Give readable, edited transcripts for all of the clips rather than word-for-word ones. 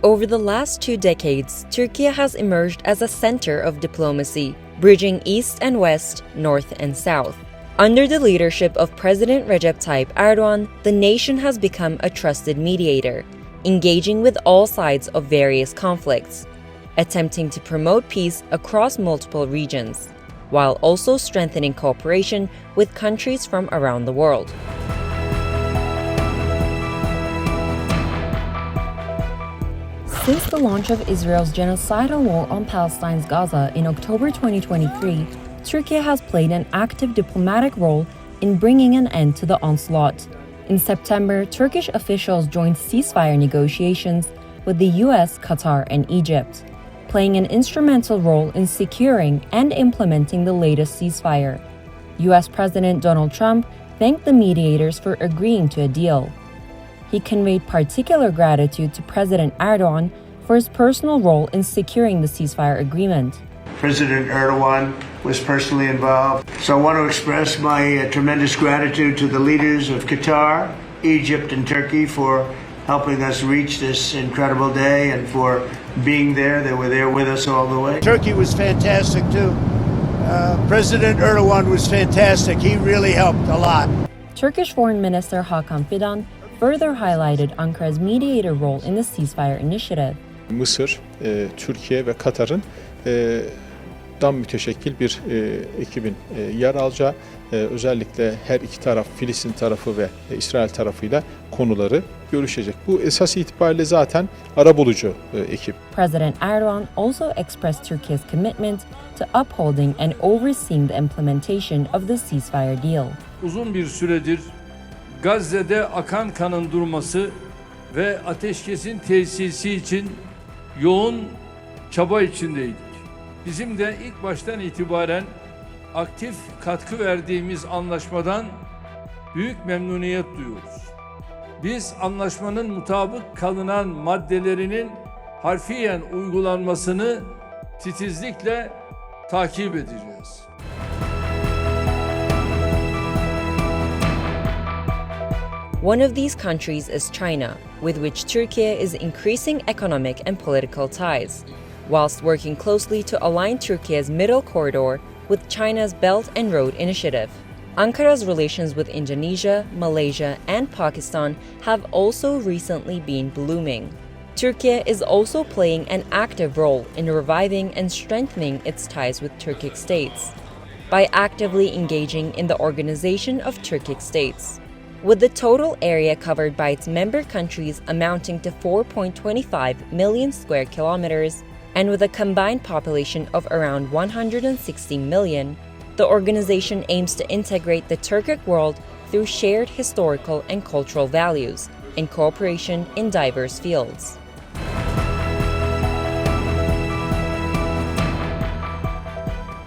Over the last 2 decades, Turkey has emerged as a center of diplomacy, bridging East and West, North and South. Under the leadership of President Recep Tayyip Erdogan, the nation has become a trusted mediator, engaging with all sides of various conflicts, attempting to promote peace across multiple regions, while also strengthening cooperation with countries from around the world. Since the launch of Israel's genocidal war on Palestine's Gaza in October 2023, Turkey has played an active diplomatic role in bringing an end to the onslaught. In September, Turkish officials joined ceasefire negotiations with the US, Qatar, and Egypt, playing an instrumental role in securing and implementing the latest ceasefire. US President Donald Trump thanked the mediators for agreeing to a deal. He conveyed particular gratitude to President Erdogan for his personal role in securing the ceasefire agreement. President Erdogan was personally involved. So I want to express my tremendous gratitude to the leaders of Qatar, Egypt, and Turkey for helping us reach this incredible day and for being there. They were there with us all the way. Turkey was fantastic too. President Erdogan was fantastic. He really helped a lot. Turkish Foreign Minister Hakan Fidan further highlighted Ankara's mediator role in the ceasefire initiative. Mısır, Türkiye ve Katar'ın dan müteşekkil bir ekibin yer alacağı, özellikle her iki taraf, Filistin tarafı ve İsrail tarafıyla konuları görüşecek. Bu esas itibariyle zaten arabulucu ekip. President Erdogan also expressed Turkey's commitment to upholding and overseeing the implementation of the ceasefire deal. Uzun bir süredir Gazze'de akan kanın durması ve ateşkesin tesisi için yoğun çaba içindeydik. Bizim de ilk baştan itibaren aktif katkı verdiğimiz anlaşmadan büyük memnuniyet duyuyoruz. Biz anlaşmanın mutabık kalınan maddelerinin harfiyen uygulanmasını titizlikle takip edeceğiz. One of these countries is China, with which Turkey is increasing economic and political ties, whilst working closely to align Turkey's middle corridor with China's Belt and Road Initiative. Ankara's relations with Indonesia, Malaysia, and Pakistan have also recently been blooming. Turkey is also playing an active role in reviving and strengthening its ties with Turkic states by actively engaging in the Organization of Turkic States. With the total area covered by its member countries amounting to 4.25 million square kilometers, and with a combined population of around 160 million, the organization aims to integrate the Turkic world through shared historical and cultural values and cooperation in diverse fields.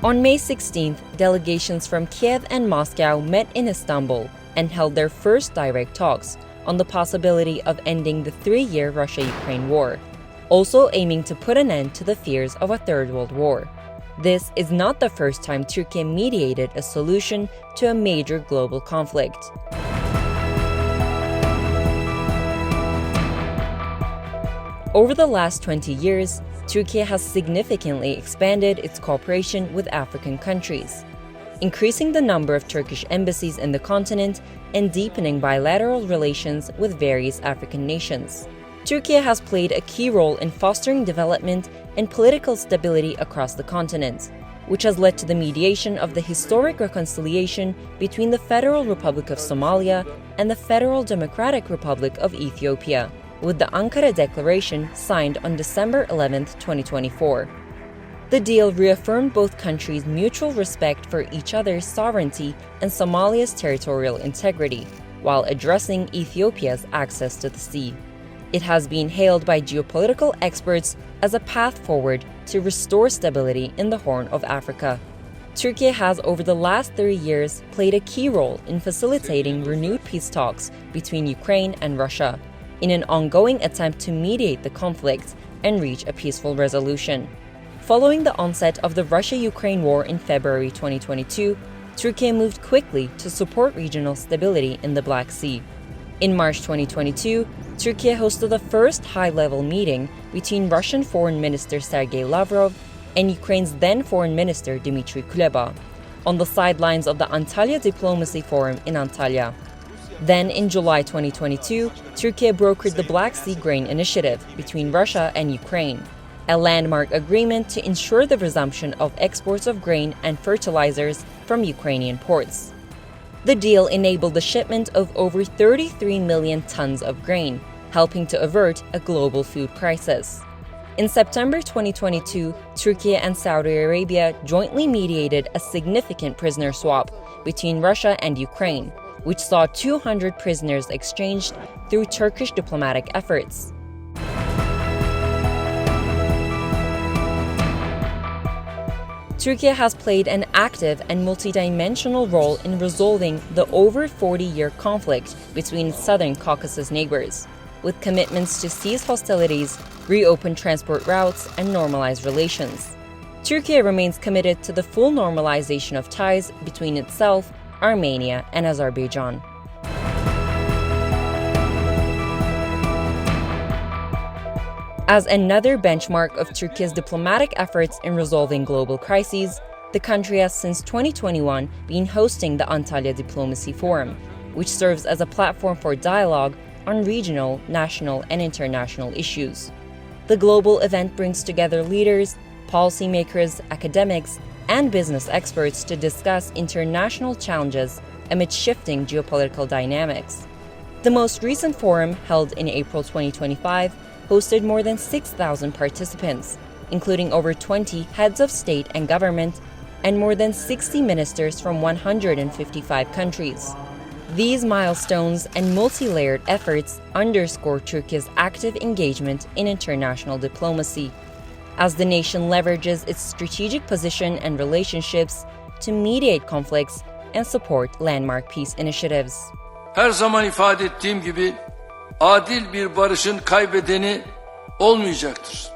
On May 16th, delegations from Kiev and Moscow met in Istanbul and held their first direct talks on the possibility of ending the 3-year Russia-Ukraine war, also aiming to put an end to the fears of a third world war. This is not the first time Turkey mediated a solution to a major global conflict. Over the last 20 years, Turkey has significantly expanded its cooperation with African countries, increasing the number of Turkish embassies in the continent and deepening bilateral relations with various African nations. Turkey has played a key role in fostering development and political stability across the continent, which has led to the mediation of the historic reconciliation between the Federal Republic of Somalia and the Federal Democratic Republic of Ethiopia, with the Ankara Declaration signed on December 11, 2024. The deal reaffirmed both countries' mutual respect for each other's sovereignty and Somalia's territorial integrity, while addressing Ethiopia's access to the sea. It has been hailed by geopolitical experts as a path forward to restore stability in the Horn of Africa. Turkey has over the last 3 years played a key role in facilitating renewed peace talks between Ukraine and Russia, in an ongoing attempt to mediate the conflict and reach a peaceful resolution. Following the onset of the Russia-Ukraine war in February 2022, Turkey moved quickly to support regional stability in the Black Sea. In March 2022, Turkey hosted the first high-level meeting between Russian Foreign Minister Sergei Lavrov and Ukraine's then Foreign Minister Dmitry Kuleba on the sidelines of the Antalya Diplomacy Forum in Antalya. Then, in July 2022, Turkey brokered the Black Sea Grain Initiative between Russia and Ukraine, a landmark agreement to ensure the resumption of exports of grain and fertilizers from Ukrainian ports. The deal enabled the shipment of over 33 million tons of grain, helping to avert a global food crisis. In September 2022, Turkey and Saudi Arabia jointly mediated a significant prisoner swap between Russia and Ukraine, which saw 200 prisoners exchanged through Turkish diplomatic efforts. Turkey has played an active and multidimensional role in resolving the over 40-year conflict between its southern Caucasus neighbors, with commitments to cease hostilities, reopen transport routes, and normalize relations. Turkey remains committed to the full normalization of ties between itself, Armenia, and Azerbaijan. As another benchmark of Turkey's diplomatic efforts in resolving global crises, the country has since 2021 been hosting the Antalya Diplomacy Forum, which serves as a platform for dialogue on regional, national, and international issues. The global event brings together leaders, policymakers, academics, and business experts to discuss international challenges amid shifting geopolitical dynamics. The most recent forum, held in April 2025, hosted more than 6,000 participants, including over 20 heads of state and government and more than 60 ministers from 155 countries. These milestones and multi-layered efforts underscore Turkey's active engagement in international diplomacy, as the nation leverages its strategic position and relationships to mediate conflicts and support landmark peace initiatives. Her zaman ifade ettiğim gibi adil bir barışın kaybedeni olmayacaktır.